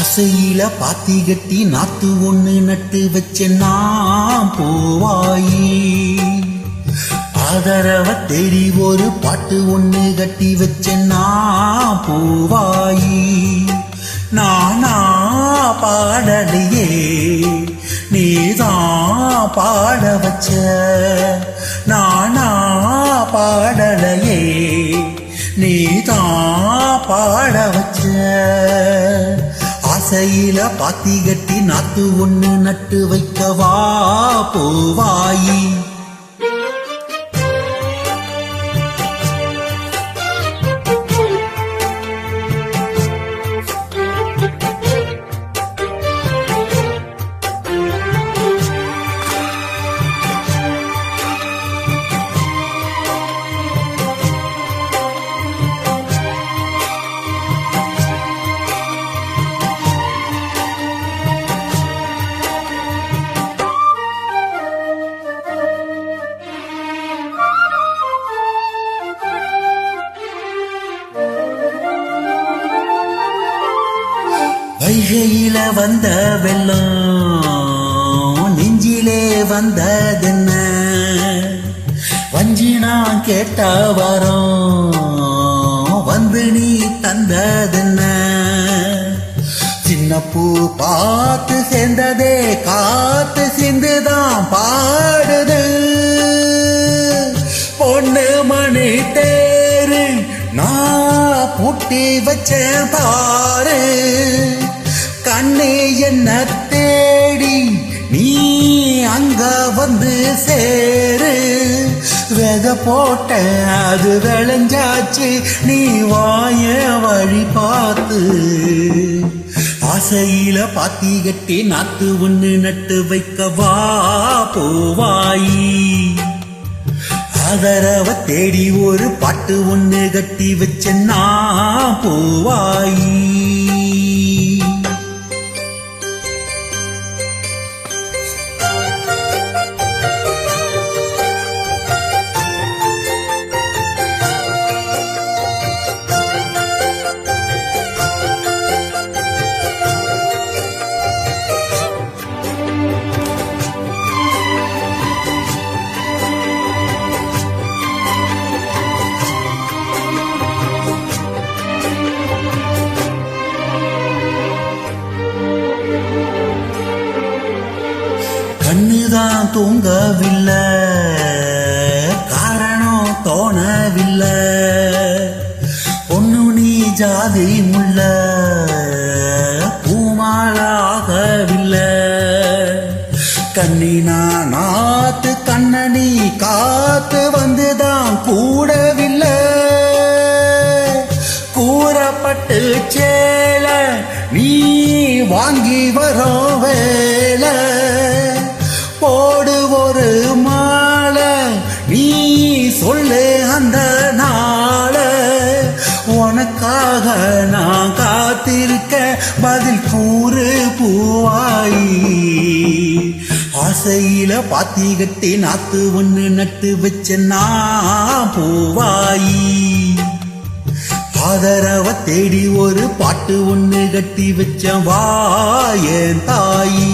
ஆசையில பாத்தி கட்டி நாத்து ஒண்ணு நட்டு வச்ச நான் பூவாயி ஆதரவ தேடி ஒரு பாட்டு ஒண்ணு கட்டி வச்ச நான் பூவாயி நானா பாடலையே நீதான் பாட வச்ச நானா பாடலையே நீதான் பாட வச்ச ஆசையில பாத்தி கட்டி நாத்து ஒண்ணு நட்டு வைக்கவா பூவாயி வைகையில வந்த வெள்ளம் நெஞ்சிலே வந்ததென்ன வஞ்சி நான் கேட்ட வரோம் வந்து நீ தந்ததென்ன சின்ன பூ பார்த்து சேர்ந்ததே காத்து சிந்துதான் பாடுது பொண்ணு மணி தேரு நான் பூட்டி வச்சேன் பாரு கண்ணே என்ன தேடி நீ அங்க வந்து சேரு வெத போட்ட அது விளைஞ்சாச்சு நீ வாய வழி பார்த்து ஆசையில பாத்தி கட்டி நாத்து ஒண்ணு நட்டு வைக்கவா பூவாயி ஆதரவ தேடி ஒரு பாட்டு ஒண்ணு கட்டி வச்ச நான் பூவாயி கண்ணுதான் தூங்கவில்லை காரணம் தோணவில்லை பொண்ணு நீ ஜாதி முள்ள பூமாலாகவில்லை கண்ணினா நாத்து கண்ணனி காத்து வந்துதான் கூடவில்லை கூறப்பட்டு சேல நீ வாங்கி வரும் வேலை போடு ஒரு மாலை நீ சொல்லு அந்த நாள உனக்காக நான் காத்திருக்க பதில் கூறு பூவாயி ஆசையில பாத்தி கட்டி நாத்து ஒண்ணு நட்டு வச்ச நான் பூவாயி ஆதரவ தேடி ஒரு பாட்டு ஒண்ணு கட்டி வச்ச வா என் தாயி